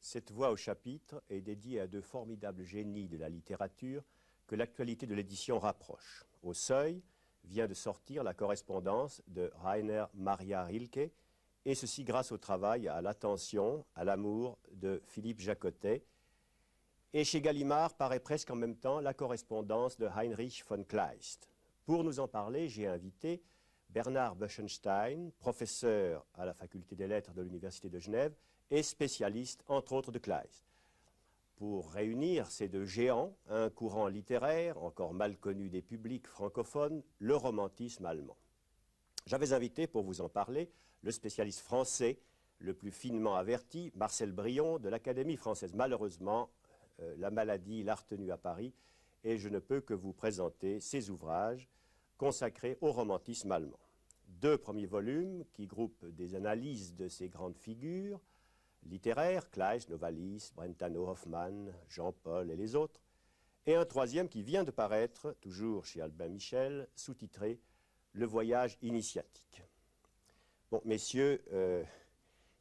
Cette voix au chapitre est dédiée à deux formidables génies de la littérature que l'actualité de l'édition rapproche. Au Seuil vient de sortir la correspondance de Rainer Maria Rilke, et ceci grâce au travail, à l'attention, à l'amour de Philippe Jacotet. Et chez Gallimard paraît presque en même temps la correspondance de Heinrich von Kleist. Pour nous en parler, j'ai invité Bernard Buschenstein, professeur à la faculté des lettres de l'Université de Genève et spécialiste, entre autres, de Kleist. Pour réunir ces deux géants, un courant littéraire, encore mal connu des publics francophones, le romantisme allemand. J'avais invité, pour vous en parler, le spécialiste français, le plus finement averti, Marcel Brion, de l'Académie française. Malheureusement, la maladie l'a retenu à Paris, et je ne peux que vous présenter ses ouvrages consacrés au romantisme allemand. Deux premiers volumes qui groupent des analyses de ces grandes figures littéraires, Kleist, Novalis, Brentano, Hoffmann, Jean-Paul et les autres, et un troisième qui vient de paraître, toujours chez Albin Michel, sous-titré « Le voyage initiatique ». Bon, messieurs,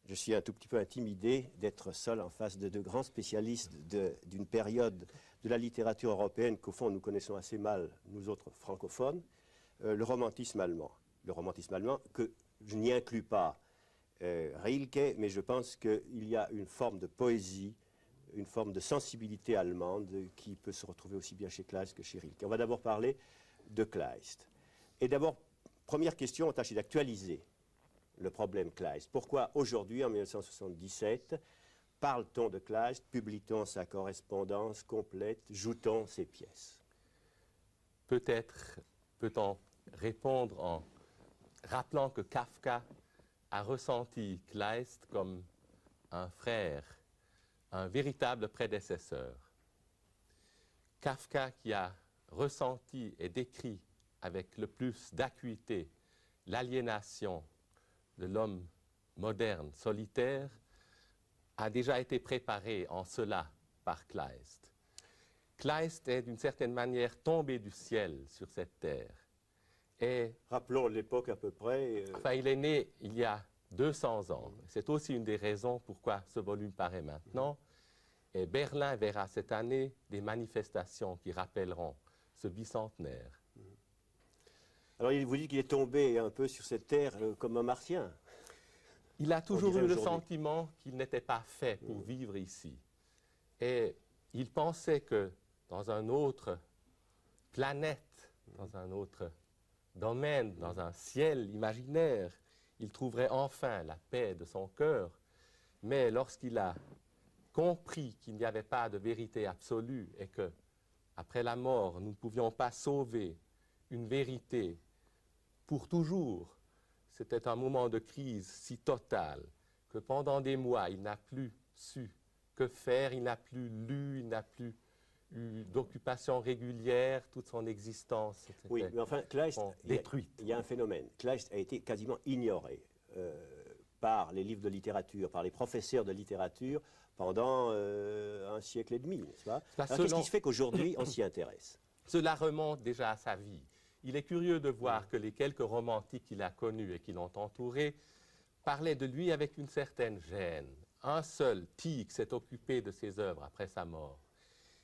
je suis un tout petit peu intimidé d'être seul en face de deux grands spécialistes d'une période de la littérature européenne qu'au fond nous connaissons assez mal, nous autres francophones, le romantisme allemand. Le romantisme allemand que je n'y inclus pas Rilke, mais je pense qu'il y a une forme de poésie, une forme de sensibilité allemande qui peut se retrouver aussi bien chez Kleist que chez Rilke. On va d'abord parler de Kleist. Et d'abord, première question, on tâche d'actualiser le problème Kleist. Pourquoi aujourd'hui, en 1977, parle-t-on de Kleist, publie-t-on sa correspondance complète, joue-t-on ses pièces? Peut-être peut-on répondre en rappelant que Kafka a ressenti Kleist comme un frère, un véritable prédécesseur. Kafka qui a ressenti et décrit avec le plus d'acuité l'aliénation de l'homme moderne, solitaire, a déjà été préparé en cela par Kleist. Kleist est d'une certaine manière tombé du ciel sur cette terre. Et, rappelons l'époque à peu près. Enfin, il est né il y a 200 ans. C'est aussi une des raisons pourquoi ce volume paraît maintenant. Et Berlin verra cette année des manifestations qui rappelleront ce bicentenaire. Alors, il vous dit qu'il est tombé un peu sur cette terre comme un martien. Il a toujours eu le sentiment qu'il n'était pas fait pour vivre ici. Et il pensait que dans une autre planète, dans un autre domaine, dans un ciel imaginaire, il trouverait enfin la paix de son cœur. Mais lorsqu'il a compris qu'il n'y avait pas de vérité absolue et que, après la mort, nous ne pouvions pas sauver une vérité pour toujours, c'était un moment de crise si total que pendant des mois, il n'a plus su que faire, il n'a plus lu, il n'a plus eu d'occupation régulière, toute son existence était oui, mais enfin, Kleist, détruite. Il y a un phénomène. Kleist a été quasiment ignoré par les livres de littérature, par les professeurs de littérature pendant un siècle et demi, n'est-ce pas? Alors, qu'est-ce qui se fait qu'aujourd'hui, on s'y intéresse? Cela remonte déjà à sa vie. Il est curieux de voir que les quelques romantiques qu'il a connus et qui l'ont entouré parlaient de lui avec une certaine gêne. Un seul, Tieck, s'est occupé de ses œuvres après sa mort.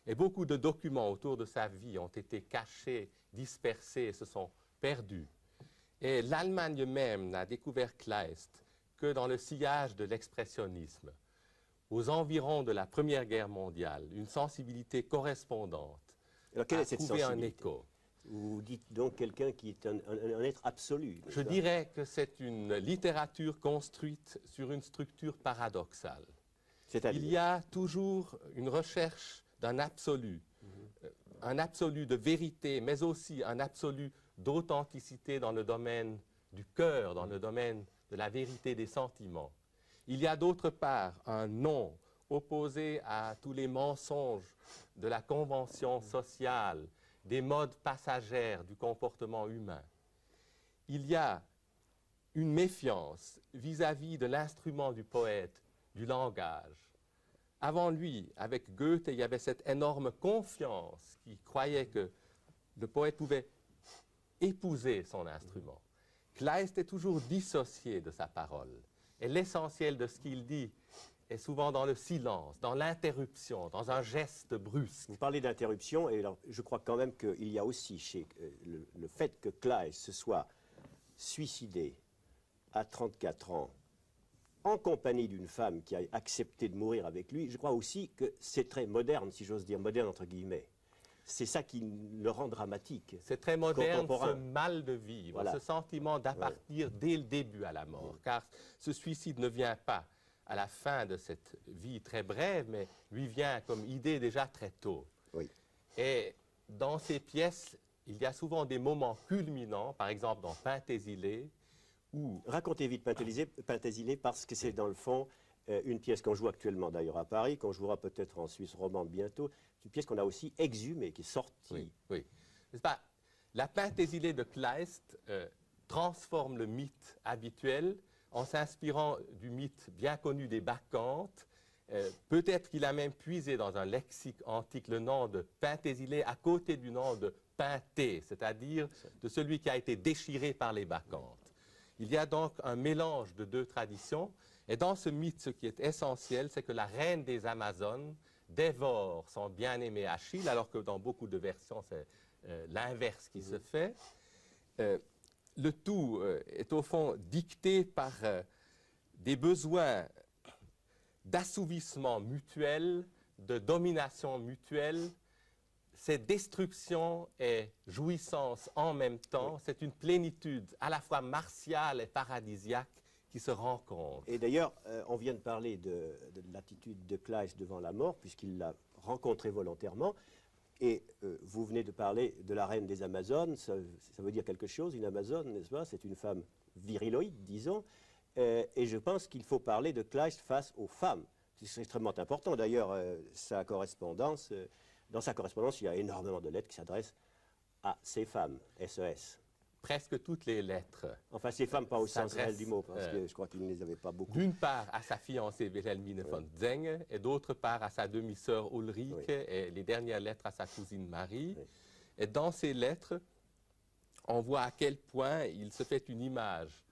Et beaucoup de documents autour de sa vie ont été cachés, dispersés et se sont perdus. Et l'Allemagne même n'a découvert Kleist que dans le sillage de l'expressionnisme. Aux environs de la Première Guerre mondiale, une sensibilité correspondante a trouvé un écho. Vous dites donc quelqu'un qui est un être absolu. Je dirais que c'est une littérature construite sur une structure paradoxale. Il y a toujours une recherche d'un absolu, un absolu de vérité, mais aussi un absolu d'authenticité dans le domaine du cœur, dans le domaine de la vérité des sentiments. Il y a d'autre part un non opposé à tous les mensonges de la convention sociale, des modes passagères du comportement humain. Il y a une méfiance vis-à-vis de l'instrument du poète, du langage. Avant lui, avec Goethe, il y avait cette énorme confiance qui croyait que le poète pouvait épouser son instrument. Kleist est toujours dissocié de sa parole. Et l'essentiel de ce qu'il dit est souvent dans le silence, dans l'interruption, dans un geste brusque. Vous parlez d'interruption, et alors, je crois quand même qu'il y a aussi chez le fait que Kleist se soit suicidé à 34 ans, en compagnie d'une femme qui a accepté de mourir avec lui, je crois aussi que c'est très moderne, si j'ose dire, moderne entre guillemets. C'est ça qui le rend dramatique. C'est très moderne, ce mal de vivre, voilà. Ce sentiment d'appartenir dès le début à la mort, car ce suicide ne vient pas à la fin de cette vie très brève, mais lui vient comme idée déjà très tôt. Oui. Et dans ces pièces, il y a souvent des moments culminants, par exemple dans Penthesilée, où... Racontez vite Penthesilée, parce que c'est dans le fond une pièce qu'on joue actuellement d'ailleurs à Paris, qu'on jouera peut-être en Suisse romande bientôt. C'est une pièce qu'on a aussi exhumée, qui est sortie. Oui, oui. N'est-ce pas? La Penthesilée de Kleist transforme le mythe habituel en s'inspirant du mythe bien connu des Bacchantes. Peut-être qu'il a même puisé dans un lexique antique le nom de Penthesilée à côté du nom de Penthée, c'est-à-dire de celui qui a été déchiré par les Bacchantes. Il y a donc un mélange de deux traditions. Et dans ce mythe, ce qui est essentiel, c'est que la reine des Amazones dévore son bien-aimé Achille, alors que dans beaucoup de versions, c'est l'inverse qui se fait. Le tout est au fond dicté par des besoins d'assouvissement mutuel, de domination mutuelle. C'est destruction et jouissance en même temps. Oui. C'est une plénitude à la fois martiale et paradisiaque qui se rencontrent. Et d'ailleurs, on vient de parler de l'attitude de Kleist devant la mort, puisqu'il l'a rencontrée volontairement. Et vous venez de parler de la reine des Amazones, ça veut dire quelque chose, une Amazone, n'est-ce pas? C'est une femme viriloïde, disons. Et je pense qu'il faut parler de Kleist face aux femmes. C'est extrêmement important. D'ailleurs, sa correspondance, dans sa correspondance, il y a énormément de lettres qui s'adressent à ces femmes, SES. Presque toutes les lettres. Enfin, ces femmes, pas au sens réel du mot, parce que je crois qu'il ne les avait pas beaucoup. D'une part à sa fiancée Wilhelmine von Zenge, et d'autre part à sa demi-sœur Ulrike, et les dernières lettres à sa cousine Marie. Oui. Et dans ces lettres, on voit à quel point il se fait une image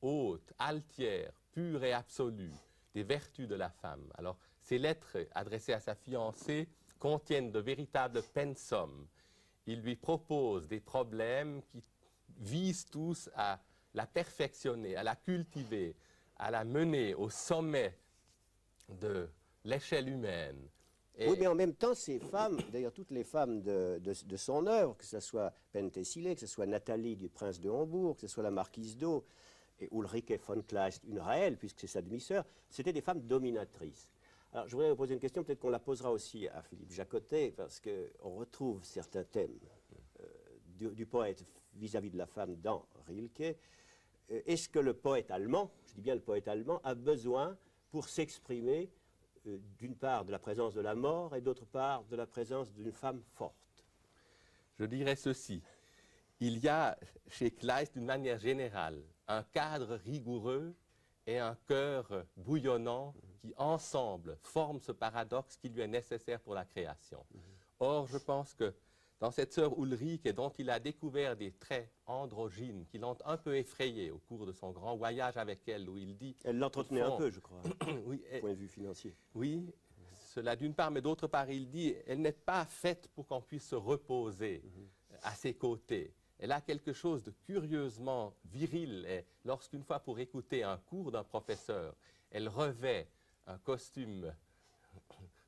haute, altière, pure et absolue des vertus de la femme. Alors, ces lettres adressées à sa fiancée contiennent de véritables pensums. Il lui propose des problèmes qui visent tous à la perfectionner, à la cultiver, à la mener au sommet de l'échelle humaine. Et oui, mais en même temps, ces femmes, d'ailleurs toutes les femmes de son œuvre, que ce soit Penthesilée, que ce soit Nathalie du prince de Hambourg, que ce soit la marquise d'O, et Ulrike von Kleist, une réelle, puisque c'est sa demi-sœur, c'était des femmes dominatrices. Alors, je voudrais vous poser une question, peut-être qu'on la posera aussi à Philippe Jacotet, parce qu'on retrouve certains thèmes du poète vis-à-vis de la femme dans Rilke. Est-ce que le poète allemand, je dis bien le poète allemand, a besoin, pour s'exprimer, d'une part de la présence de la mort et d'autre part de la présence d'une femme forte? Je dirais ceci. Il y a chez Kleist, d'une manière générale, un cadre rigoureux et un cœur bouillonnant qui, ensemble, forment ce paradoxe qui lui est nécessaire pour la création. Or, je pense que dans cette sœur Ulrike, dont il a découvert des traits androgynes qui l'ont un peu effrayé au cours de son grand voyage avec elle, où il dit... Elle l'entretenait un peu, je crois, oui, du point de vue financier. Oui, cela d'une part, mais d'autre part, il dit, elle n'est pas faite pour qu'on puisse se reposer à ses côtés. Elle a quelque chose de curieusement viril. Et lorsqu'une fois, pour écouter un cours d'un professeur, elle revêt un costume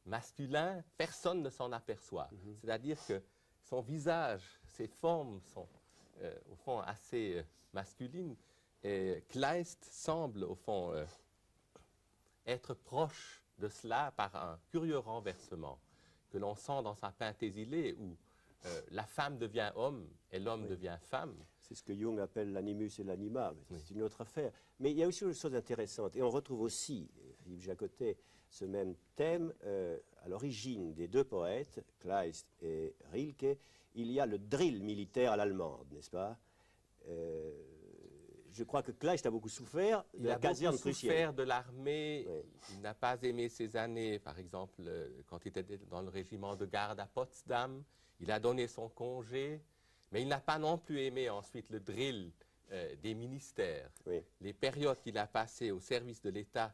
masculin, personne ne s'en aperçoit. C'est-à-dire que son visage, ses formes sont au fond assez masculines. Et Kleist semble au fond être proche de cela par un curieux renversement que l'on sent dans sa Penthesilée où la femme devient homme et l'homme devient femme. C'est ce que Jung appelle l'animus et l'anima, c'est une autre affaire. Mais il y a aussi une chose intéressante, et on retrouve aussi, Philippe Jacotet, ce même thème à l'origine des deux poètes, Kleist et Rilke. Il y a le drill militaire à l'allemande, n'est-ce pas? Je crois que Kleist a beaucoup souffert de la caserne prussienne. Il a beaucoup souffert de l'armée. Oui. Il n'a pas aimé ces années, par exemple, quand il était dans le régiment de garde à Potsdam. Il a donné son congé, mais il n'a pas non plus aimé ensuite le drill des ministères. Oui. Les périodes qu'il a passées au service de l'État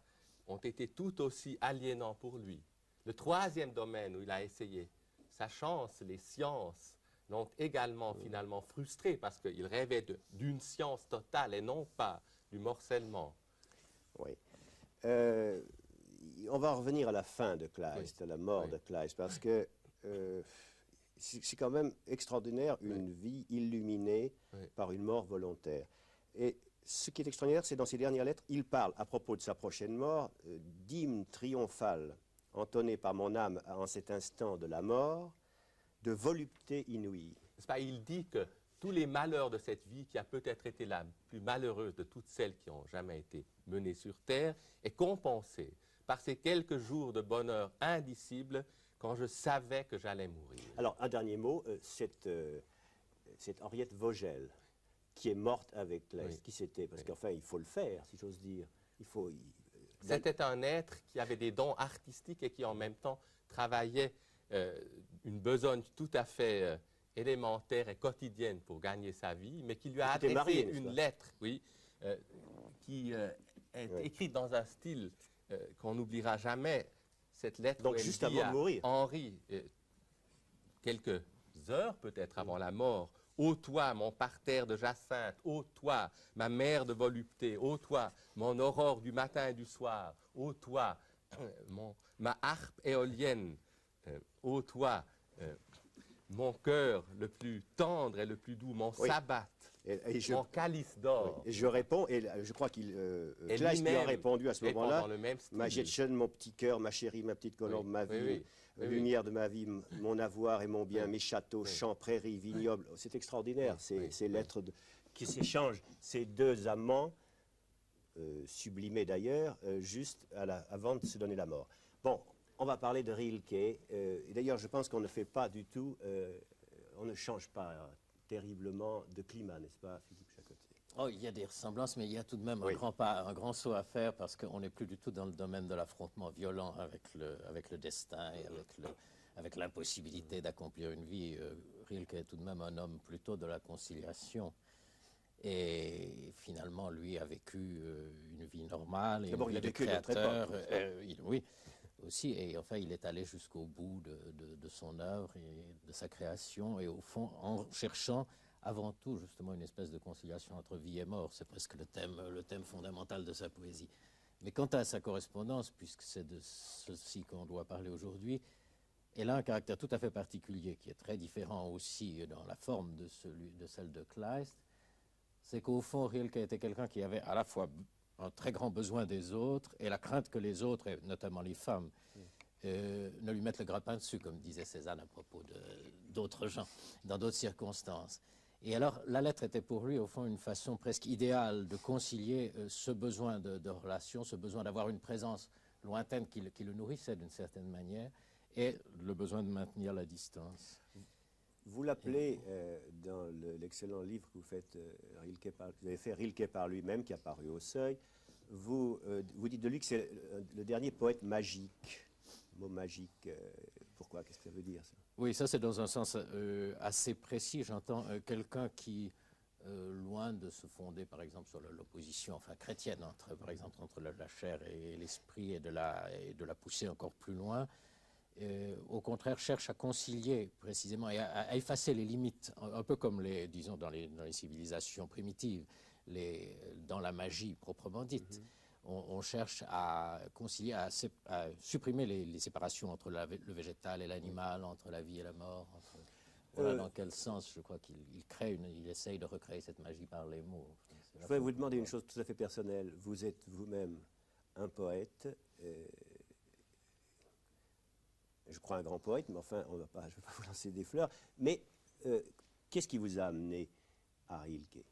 ont été tout aussi aliénants pour lui. Le troisième domaine où il a essayé sa chance, les sciences, l'ont également finalement frustré parce qu'il rêvait d'une science totale et non pas du morcellement. Oui. On va revenir à la fin de Kleist, à la mort de Kleist, parce que c'est quand même extraordinaire, une vie illuminée par une mort volontaire. Et ce qui est extraordinaire, c'est dans ses dernières lettres, il parle, à propos de sa prochaine mort, d'hymne triomphal entonné par mon âme en cet instant de la mort, de volupté inouïe. Il dit que tous les malheurs de cette vie, qui a peut-être été la plus malheureuse de toutes celles qui ont jamais été menées sur terre, est compensée par ces quelques jours de bonheur indicible quand je savais que j'allais mourir. Alors, un dernier mot, cette Henriette Vogel, qui est morte avec Kleist, qui c'était? Parce qu'enfin, il faut le faire, si j'ose dire. C'était un être qui avait des dons artistiques et qui en même temps travaillait une besogne tout à fait élémentaire et quotidienne pour gagner sa vie, mais qui lui a adressé une lettre, qui est écrite dans un style qu'on n'oubliera jamais. Cette lettre, donc juste avant de mourir, Henri, quelques heures peut-être avant la mort: ô toi, mon parterre de jacinthe, ô toi, ma mère de volupté, ô toi, mon aurore du matin et du soir, ô toi, ma harpe éolienne, ô toi, mon cœur le plus tendre et le plus doux, mon sabbat, mon calice d'or. Et je réponds, et je crois qu'il Kleist lui a répondu à ce moment-là: ma Jetchen, mon petit cœur, ma chérie, ma petite colombe, ma vie, lumière de ma vie, mon avoir et mon bien, mes châteaux, champs, prairies, vignobles. C'est extraordinaire, ces lettres qui s'échangent, ces deux amants, sublimés d'ailleurs, juste avant de se donner la mort. Bon, on va parler de Rilke. D'ailleurs, je pense qu'on ne fait pas du tout, on ne change pas terriblement de climat, n'est-ce pas, Philippe Chacotier? Oh, il y a des ressemblances, mais il y a tout de même un grand saut à faire, parce qu'on n'est plus du tout dans le domaine de l'affrontement violent avec le destin et avec l'impossibilité d'accomplir une vie. Rilke est tout de même un homme plutôt de la conciliation. Et finalement, lui a vécu une vie normale et une vie de créateur. Oui, aussi. Et enfin, il est allé jusqu'au bout de son œuvre et de sa création, et au fond, en cherchant avant tout justement une espèce de conciliation entre vie et mort. C'est presque le thème fondamental de sa poésie. Mais quant à sa correspondance, puisque c'est de ceci qu'on doit parler aujourd'hui, elle a un caractère tout à fait particulier, qui est très différent aussi dans la forme de celle de Kleist. C'est qu'au fond, Rilke était quelqu'un qui avait à la fois un très grand besoin des autres et la crainte que les autres, et notamment les femmes, ne lui mettent le grappin dessus, comme disait Cézanne à propos d'autres gens, dans d'autres circonstances. Et alors, la lettre était pour lui, au fond, une façon presque idéale de concilier ce besoin de relation, ce besoin d'avoir une présence lointaine qui le nourrissait d'une certaine manière, et le besoin de maintenir la distance. Vous l'appelez, dans l'excellent livre que vous faites, vous avez fait Rilke par lui-même, qui a paru au Seuil, vous dites de lui que c'est le dernier poète magique. Mot magique, pourquoi? Qu'est-ce que ça veut dire, ça? Oui, ça c'est dans un sens assez précis. J'entends quelqu'un qui, loin de se fonder par exemple sur l'opposition chrétienne par exemple entre la chair et l'esprit, et de la pousser encore plus loin, au contraire cherche à concilier précisément et à effacer les limites, un peu comme disons dans les civilisations primitives, dans la magie proprement dite. On cherche à concilier, à supprimer les séparations entre le végétal et l'animal, entre la vie et la mort. Voilà dans quel sens je crois qu'il essaye de recréer cette magie par les mots. Je voudrais vous demander une chose tout à fait personnelle. Vous êtes vous-même un poète, je crois un grand poète, mais enfin, je ne vais pas vous lancer des fleurs. Mais qu'est-ce qui vous a amené à Rilke?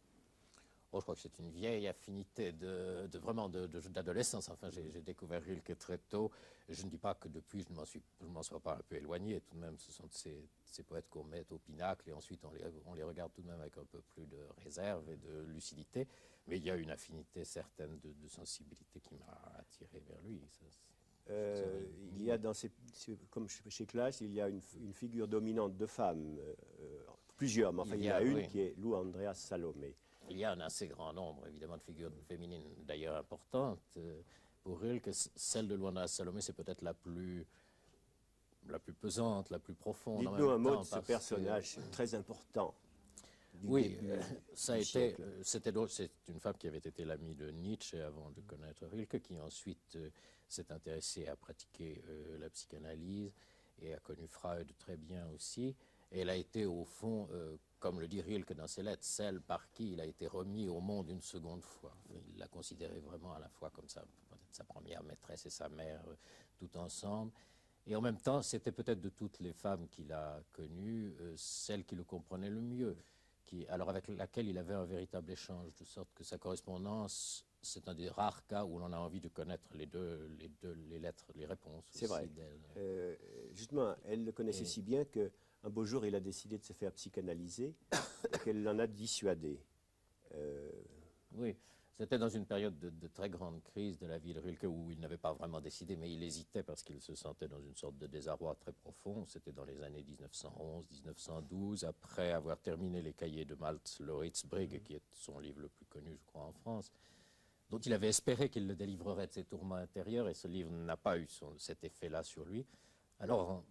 Je crois que c'est une vieille affinité d'adolescence. Enfin, j'ai découvert Rilke très tôt. Je ne dis pas que depuis je ne m'en sois pas un peu éloigné. Tout de même, ce sont ces poètes qu'on met au pinacle, et ensuite on les regarde tout de même avec un peu plus de réserve et de lucidité. Mais il y a une affinité certaine de sensibilité qui m'a attiré vers lui. Il y a comme chez Kleist, il y a une figure dominante de femme, plusieurs, mais enfin il y a une qui est Lou Andreas Salomé. Il y a un assez grand nombre, évidemment, de figures féminines, d'ailleurs importantes, pour Rilke, celle de Luanda Salomé, c'est peut-être la plus pesante, la plus profonde. Dites-nous un mot de ce personnage très important. Oui, ça a été, c'est une femme qui avait été l'amie de Nietzsche avant de connaître Rilke, qui ensuite s'est intéressée à pratiquer la psychanalyse et a connu Freud très bien aussi. Et elle a été au fond, comme le dit Rilke dans ses lettres, celle par qui il a été remis au monde une seconde fois. Il l'a considérée vraiment à la fois comme sa première maîtresse et sa mère, tout ensemble. Et en même temps, c'était peut-être de toutes les femmes qu'il a connues, celle qui le comprenait le mieux, alors avec laquelle il avait un véritable échange, de sorte que sa correspondance, c'est un des rares cas où l'on a envie de connaître les lettres, les réponses. C'est vrai. Justement, elle le connaissait si bien qu'un beau jour, il a décidé de se faire psychanalyser et qu'elle l'en a dissuadé. Oui, c'était dans une période de très grande crise de la vie de Rilke où il n'avait pas vraiment décidé, mais il hésitait parce qu'il se sentait dans une sorte de désarroi très profond. C'était dans les années 1911-1912, après avoir terminé les cahiers de Malte Lauritzbrigg, qui est son livre le plus connu, je crois, en France, dont il avait espéré qu'il le délivrerait de ses tourments intérieurs, et ce livre n'a pas eu cet effet-là sur lui. Alors,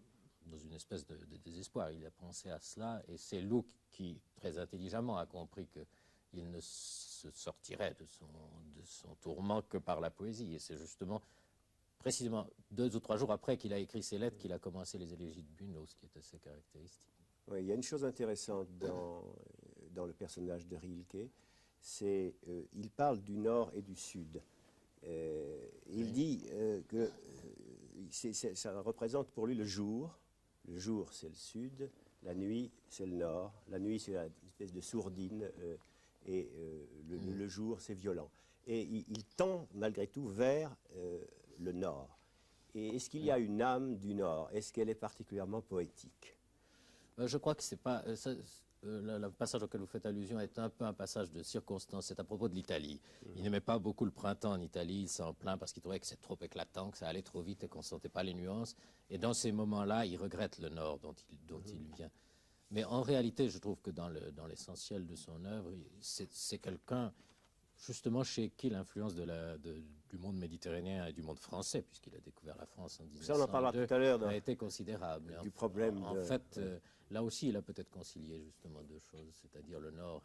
dans une espèce de désespoir, il a pensé à cela, et c'est Luc qui, très intelligemment, a compris qu'il ne se sortirait de son tourment que par la poésie. Et c'est justement, précisément 2 ou 3 jours après qu'il a écrit ses lettres, qu'il a commencé les élégies de Buno, ce qui est assez caractéristique. Oui, il y a une chose intéressante dans le personnage de Rilke, c'est il parle du nord et du sud. Il dit que ça représente pour lui le jour. Le jour, c'est le sud. La nuit, c'est le nord. La nuit, c'est une espèce de sourdine. Et le jour, c'est violent. Et il tend, malgré tout, vers le nord. Et est-ce qu'il y a une âme du nord? Est-ce qu'elle est particulièrement poétique? Je crois que c'est pas... le passage auquel vous faites allusion est un peu un passage de circonstance. C'est à propos de l'Italie. Il n'aimait pas beaucoup le printemps en Italie. Il s'en plaint parce qu'il trouvait que c'est trop éclatant, que ça allait trop vite et qu'on ne sentait pas les nuances. Et dans ces moments-là, il regrette le nord dont il vient. Mais en réalité, je trouve que dans l'essentiel de son œuvre, c'est quelqu'un, justement, chez qui l'influence du monde méditerranéen et du monde français, puisqu'il a découvert la France en 1902, ça, on en parlera tout à l'heure, a été considérable. Du problème en fait, là aussi, il a peut-être concilié justement 2 choses, c'est-à-dire le nord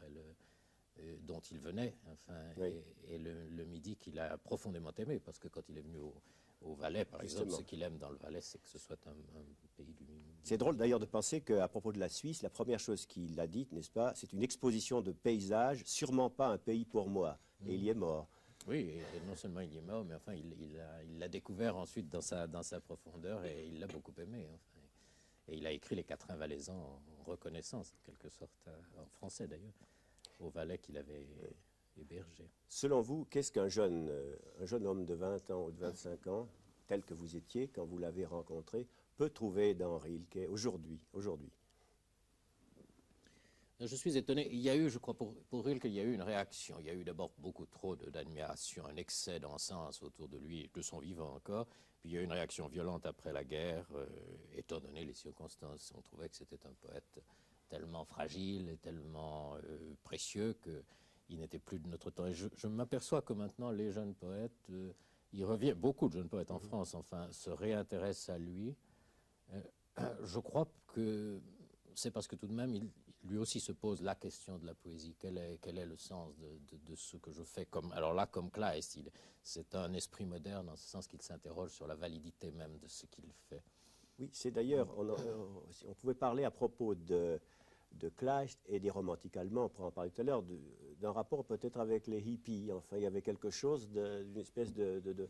dont il venait, enfin, oui, et le midi qu'il a profondément aimé, parce que quand il est venu au Valais, par exemple, ce qu'il aime dans le Valais, c'est que ce soit un pays du... C'est drôle d'ailleurs de penser qu'à propos de la Suisse, la première chose qu'il a dite, n'est-ce pas, c'est une exposition de paysages, sûrement pas un pays pour moi. Et il y est mort. Oui, et non seulement il y est mort, mais enfin, il l'a découvert ensuite dans sa profondeur, et il l'a beaucoup aimé. Enfin. Et il a écrit Les Quatrains valaisans en reconnaissance, en quelque sorte, en français d'ailleurs, au Valais qu'il avait hébergé. Selon vous, qu'est-ce qu'un jeune homme de 20 ans ou de 25 ans, tel que vous étiez quand vous l'avez rencontré, peut trouver dans Rilke aujourd'hui? Je suis étonné. Il y a eu, je crois, pour Rilke, il y a eu une réaction. Il y a eu d'abord beaucoup trop d'admiration, un excès d'encens autour de lui, de son vivant encore. Puis il y a eu une réaction violente après la guerre, étant donné les circonstances. On trouvait que c'était un poète tellement fragile et tellement précieux qu'il n'était plus de notre temps. Et je m'aperçois que maintenant, les jeunes poètes, beaucoup de jeunes poètes en France, enfin, se réintéressent à lui. Je crois que c'est parce que tout de même, lui aussi se pose la question de la poésie. Quel est le sens de ce que je fais alors là, comme Kleist, c'est un esprit moderne en ce sens qu'il s'interroge sur la validité même de ce qu'il fait. Oui, c'est d'ailleurs, on pouvait parler à propos de Kleist et des romantiques allemands, on pourra en parler tout à l'heure, d'un rapport peut-être avec les hippies. Enfin, il y avait quelque chose d'une espèce de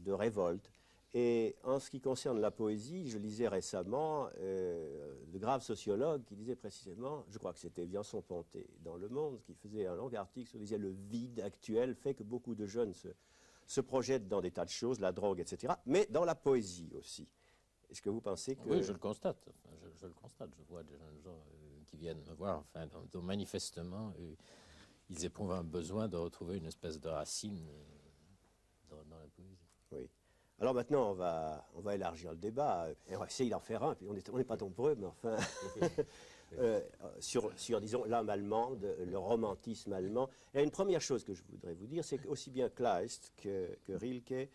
révolte. Et en ce qui concerne la poésie, je lisais récemment de graves sociologues qui disaient précisément, je crois que c'était Viançon-Ponté dans Le Monde, qui faisait un long article sur le vide actuel fait que beaucoup de jeunes se projettent dans des tas de choses, la drogue, etc., mais dans la poésie aussi. Est-ce que vous pensez que... Oui, je le constate. Je le constate. Je vois des jeunes gens qui viennent me voir, enfin, dont manifestement, ils éprouvent un besoin de retrouver une espèce de racine dans la poésie. Oui. Alors maintenant, on va élargir le débat, et on va essayer d'en faire un, puis on n'est pas nombreux, mais enfin, sur, disons, l'âme allemande, le romantisme allemand. Et une première chose que je voudrais vous dire, c'est qu'aussi bien Kleist que Rilke,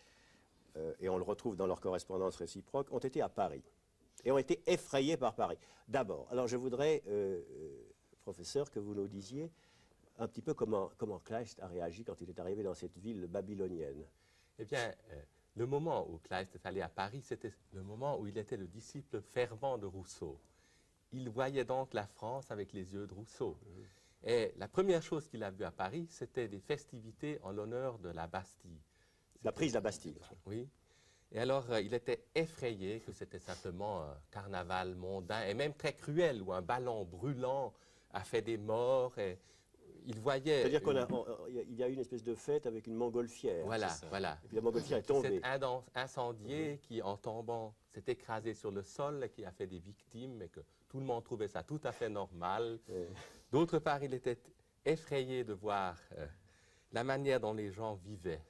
et on le retrouve dans leur correspondance réciproque, ont été à Paris et ont été effrayés par Paris. D'abord, alors je voudrais, professeur, que vous nous disiez un petit peu comment Kleist a réagi quand il est arrivé dans cette ville babylonienne. Eh bien, le moment où Kleist est allé à Paris, c'était le moment où il était le disciple fervent de Rousseau. Il voyait donc la France avec les yeux de Rousseau. Et la première chose qu'il a vue à Paris, c'était des festivités en l'honneur de la Bastille. La prise de la Bastille. Oui. Et alors, il était effrayé que c'était simplement un carnaval mondain, et même très cruel, où un ballon brûlant a fait des morts. Et il voyait... C'est-à-dire qu'il y a eu une espèce de fête avec une montgolfière. Voilà, voilà. Et puis la montgolfière est tombée. Cet incendié qui, en tombant, s'est écrasé sur le sol et qui a fait des victimes, et que tout le monde trouvait ça tout à fait normal. D'autre part, il était effrayé de voir la manière dont les gens vivaient.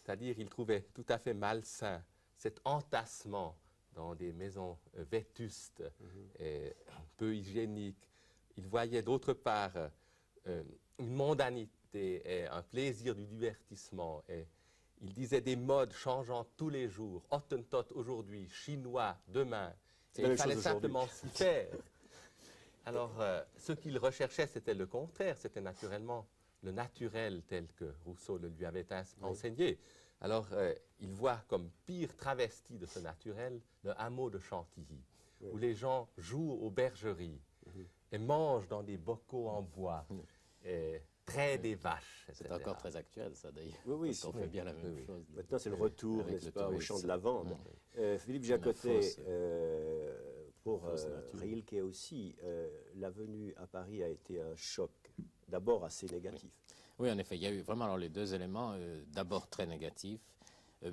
C'est-à-dire, il trouvait tout à fait malsain cet entassement dans des maisons vétustes et peu hygiéniques. Il voyait d'autre part une mondanité et un plaisir du divertissement. Et il disait des modes changeant tous les jours. Hottentot aujourd'hui, chinois demain. Et il fallait simplement s'y faire. Alors, ce qu'il recherchait, c'était le contraire. C'était naturellement le naturel tel que Rousseau le lui avait enseigné. Alors, il voit comme pire travesti de ce naturel le hameau de Chantilly, où les gens jouent aux bergeries et mangent dans des bocaux en bois et traient des vaches, etc. C'est encore très actuel, ça, d'ailleurs. Oui, on fait bien la même chose. Maintenant, c'est le retour, n'est-ce pas, au champ de lavande. Philippe Jacotet, pour Rilke aussi, la venue à Paris a été un choc, d'abord assez négatif. Oui, en effet, il y a eu vraiment alors, les deux éléments, d'abord très négatifs,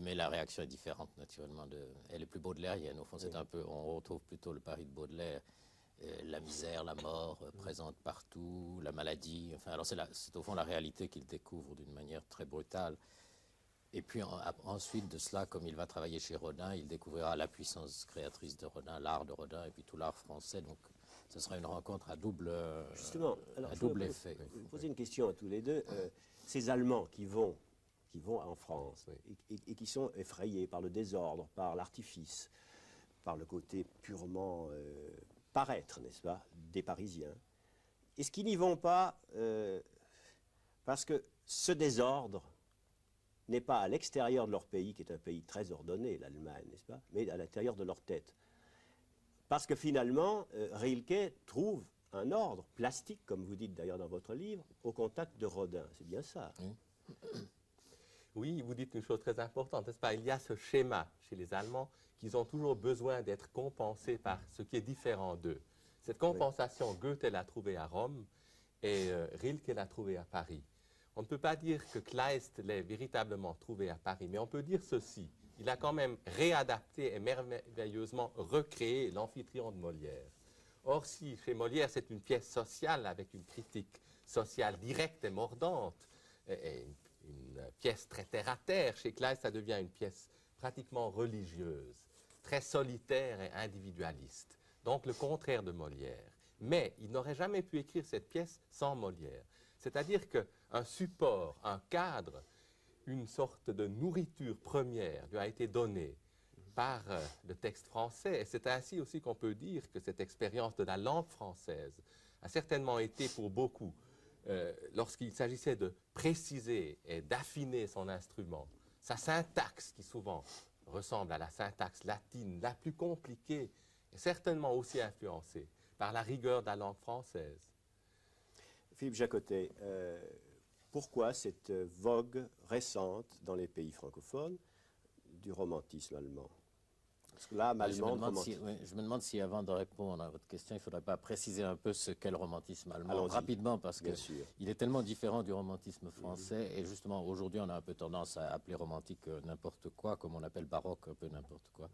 mais la réaction est différente naturellement. Elle est plus baudelairienne, au fond, c'est un peu, on retrouve plutôt le Paris de Baudelaire, la misère, la mort présente partout, la maladie, enfin, alors c'est au fond la réalité qu'il découvre d'une manière très brutale. Et puis ensuite de cela, comme il va travailler chez Rodin, il découvrira la puissance créatrice de Rodin, l'art de Rodin et puis tout l'art français, donc ce sera une rencontre à double, justement, alors, double effet. Je vais vous poser une question à tous les deux. Ces Allemands qui vont en France et qui sont effrayés par le désordre, par l'artifice, par le côté purement paraître, n'est-ce pas, des Parisiens, est-ce qu'ils n'y vont pas parce que ce désordre n'est pas à l'extérieur de leur pays, qui est un pays très ordonné, l'Allemagne, n'est-ce pas, mais à l'intérieur de leur tête? Parce que finalement, Rilke trouve un ordre plastique, comme vous dites d'ailleurs dans votre livre, au contact de Rodin. C'est bien ça. Oui, vous dites une chose très importante, n'est-ce pas? Il y a ce schéma chez les Allemands qu'ils ont toujours besoin d'être compensés par ce qui est différent d'eux. Cette compensation, Goethe l'a trouvée à Rome et Rilke l'a trouvée à Paris. On ne peut pas dire que Kleist l'ait véritablement trouvé à Paris, mais on peut dire ceci. Il a quand même réadapté et merveilleusement recréé l'Amphitryon de Molière. Or, si chez Molière, c'est une pièce sociale avec une critique sociale directe et mordante, et une pièce très terre-à-terre, chez Kleist, ça devient une pièce pratiquement religieuse, très solitaire et individualiste. Donc, le contraire de Molière. Mais il n'aurait jamais pu écrire cette pièce sans Molière. C'est-à-dire qu'un support, un cadre, une sorte de nourriture première lui a été donnée par le texte français. Et c'est ainsi aussi qu'on peut dire que cette expérience de la langue française a certainement été pour beaucoup, lorsqu'il s'agissait de préciser et d'affiner son instrument, sa syntaxe qui souvent ressemble à la syntaxe latine la plus compliquée, est certainement aussi influencée par la rigueur de la langue française. Philippe Jacotet, pourquoi cette vogue récente dans les pays francophones du romantisme allemand? Parce que l'âme allemande... Je me demande si avant de répondre à votre question, il ne faudrait pas préciser un peu ce qu'est le romantisme allemand rapidement, parce qu'il est tellement différent du romantisme français, et justement aujourd'hui on a un peu tendance à appeler romantique n'importe quoi, comme on appelle baroque un peu n'importe quoi.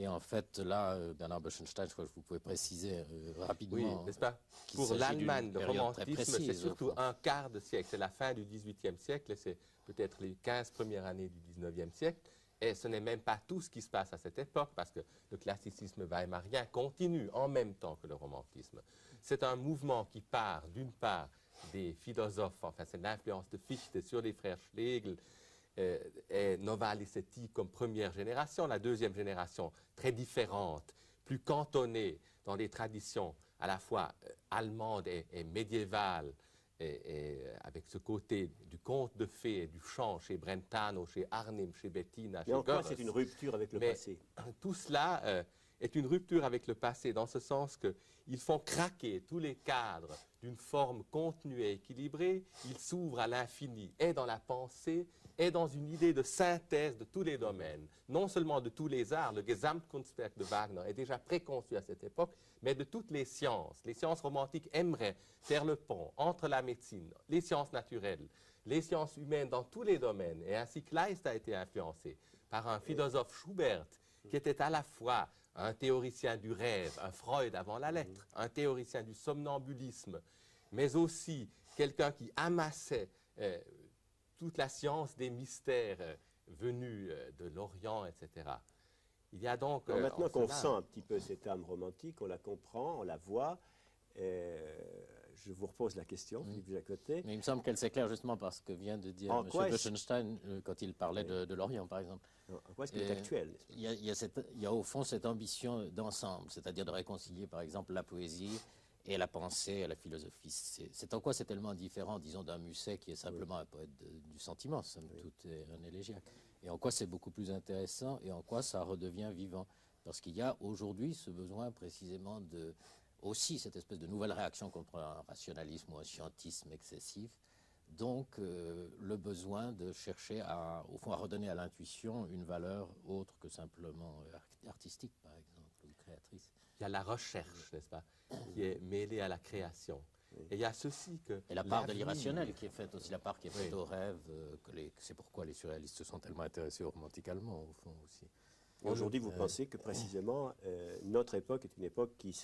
Et en fait, là, Bernard Boechenstein, je crois que vous pouvez préciser rapidement. Oui, n'est-ce pas? Pour l'Allemagne, le romantisme, c'est surtout un quart de siècle. C'est la fin du XVIIIe siècle et c'est peut-être les 15 premières années du XIXe siècle. Et ce n'est même pas tout ce qui se passe à cette époque, parce que le classicisme weimarien continue en même temps que le romantisme. C'est un mouvement qui part, d'une part, des philosophes, enfin c'est l'influence de Fichte sur les frères Schlegel et Nova Lisetti comme première génération, la deuxième génération très différente, plus cantonnée dans les traditions à la fois allemandes et médiévales, et avec ce côté du conte de fées et du chant chez Brentano, chez Arnim, chez Bettina, chez Goethe. C'est une rupture avec le passé. Tout cela est une rupture avec le passé, dans ce sens qu'ils font craquer tous les cadres d'une forme contenue et équilibrée. Ils s'ouvrent à l'infini, et dans la pensée, et dans une idée de synthèse de tous les domaines, non seulement de tous les arts. Le Gesamtkunstwerk de Wagner est déjà préconçu à cette époque, mais de toutes les sciences. Les sciences romantiques aimeraient faire le pont entre la médecine, les sciences naturelles, les sciences humaines dans tous les domaines. Et ainsi Kleist a été influencé par un philosophe Schubert, qui était à la fois un théoricien du rêve, un Freud avant la lettre, un théoricien du somnambulisme, mais aussi quelqu'un qui amassait toute la science des mystères venus de l'Orient, etc. Il y a donc... Alors maintenant qu'on sent un petit peu cette âme romantique, on la comprend, on la voit, je vous repose la question, Philippe Jacotet. Mais il me semble qu'elle s'éclaire justement par ce que vient de dire M. Buchenstein quand il parlait de l'Orient, par exemple. En quoi est-ce qu'il est actuel? Il y a au fond cette ambition d'ensemble, c'est-à-dire de réconcilier, par exemple, la poésie et la pensée et la philosophie. C'est en quoi c'est tellement différent, disons, d'un Musset qui est simplement un poète du sentiment, somme toute, un élégiaque. Et en quoi c'est beaucoup plus intéressant et en quoi ça redevient vivant. Parce qu'il y a aujourd'hui ce besoin précisément de... aussi cette espèce de nouvelle réaction contre un rationalisme ou un scientisme excessif. Donc, le besoin de chercher au fond, à redonner à l'intuition une valeur autre que simplement artistique, par exemple, ou créatrice. Il y a la recherche, n'est-ce pas, qui est mêlée à la création. Et il y a ceci que... Et la part de l'irrationnel qui est faite aussi, la part qui est faite au rêve, c'est pourquoi les surréalistes se sont tellement intéressés au romantique allemand, au fond, aussi. Aujourd'hui, vous pensez que précisément, notre époque est une époque qui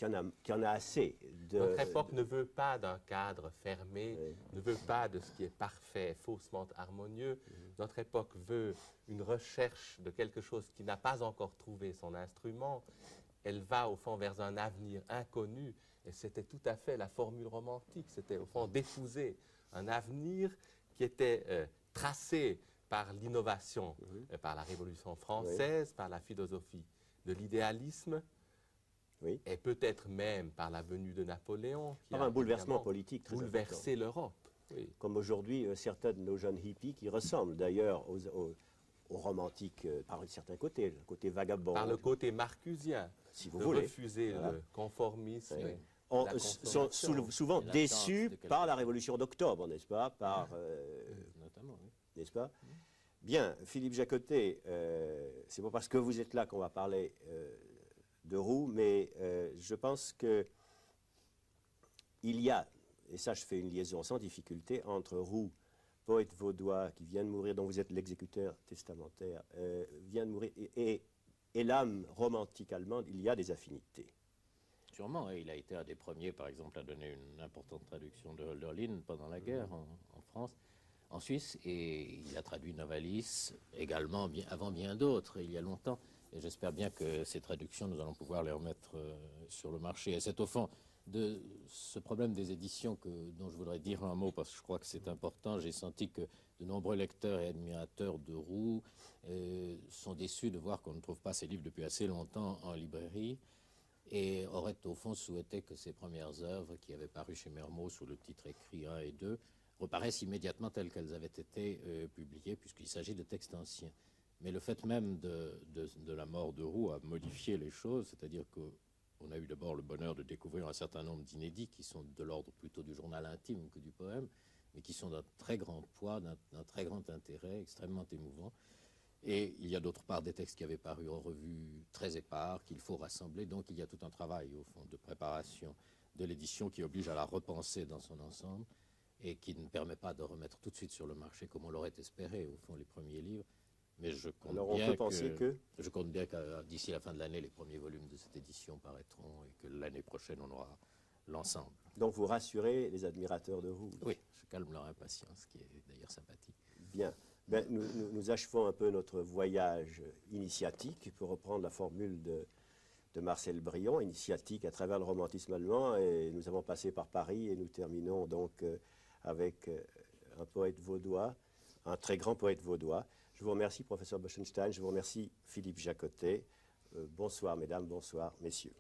en a assez. Notre époque ne veut pas d'un cadre fermé, ne veut pas de ce qui est parfait, faussement harmonieux. Notre époque veut une recherche de quelque chose qui n'a pas encore trouvé son instrument. Elle va au fond vers un avenir inconnu, et c'était tout à fait la formule romantique. C'était au fond d'épouser un avenir qui était tracé par l'innovation, par la Révolution française, par la philosophie de l'idéalisme, et peut-être même par la venue de Napoléon, qui a un bouleversement politique très bouleversé l'Europe. Oui. Comme aujourd'hui, certains de nos jeunes hippies qui ressemblent d'ailleurs aux romantiques par un certain côté, le côté vagabond. Par le côté marcusien, si vous voulez. Refuser le conformisme. Sont souvent déçus par la Révolution d'octobre, n'est-ce pas, Notamment, oui. N'est-ce pas? Bien, Philippe Jacotet, c'est pas parce que vous êtes là qu'on va parler de Roux, mais je pense que il y a, et ça je fais une liaison sans difficulté, entre Roux, poète vaudois qui vient de mourir, dont vous êtes l'exécuteur testamentaire, vient de mourir, et l'âme romantique allemande, il y a des affinités. Sûrement, et il a été un des premiers, par exemple, à donner une importante traduction de Hölderlin pendant la guerre en France, en Suisse, et il a traduit Novalis également avant bien d'autres, il y a longtemps. Et j'espère bien que ces traductions, nous allons pouvoir les remettre sur le marché. Et c'est au fond de ce problème des éditions dont je voudrais dire un mot, parce que je crois que c'est important. J'ai senti que de nombreux lecteurs et admirateurs de Roux sont déçus de voir qu'on ne trouve pas ces livres depuis assez longtemps en librairie, et auraient au fond souhaité que ces premières œuvres, qui avaient paru chez Mermot sous le titre écrit 1 et 2, reparaissent immédiatement telles qu'elles avaient été publiées, puisqu'il s'agit de textes anciens. Mais le fait même de la mort de Roux a modifié les choses, c'est-à-dire qu'on a eu d'abord le bonheur de découvrir un certain nombre d'inédits qui sont de l'ordre plutôt du journal intime que du poème, mais qui sont d'un très grand poids, d'un très grand intérêt, extrêmement émouvant. Et il y a d'autre part des textes qui avaient paru en revue très épars, qu'il faut rassembler. Donc il y a tout un travail, au fond, de préparation de l'édition qui oblige à la repenser dans son ensemble et qui ne permet pas de remettre tout de suite sur le marché, comme on l'aurait espéré, au fond, les premiers livres. Mais je compte bien que d'ici la fin de l'année, les premiers volumes de cette édition paraîtront et que l'année prochaine, on aura l'ensemble. Donc vous rassurez les admirateurs de Roux? Oui, je calme leur impatience, qui est d'ailleurs sympathique. Bien. Ben, nous achevons un peu notre voyage initiatique, pour reprendre la formule de Marcel Brion, initiatique à travers le romantisme allemand, et nous avons passé par Paris et nous terminons donc avec un poète vaudois, un très grand poète vaudois. Je vous remercie, professeur Boschenstein, je vous remercie, Philippe Jacotet. Bonsoir, mesdames, bonsoir, messieurs.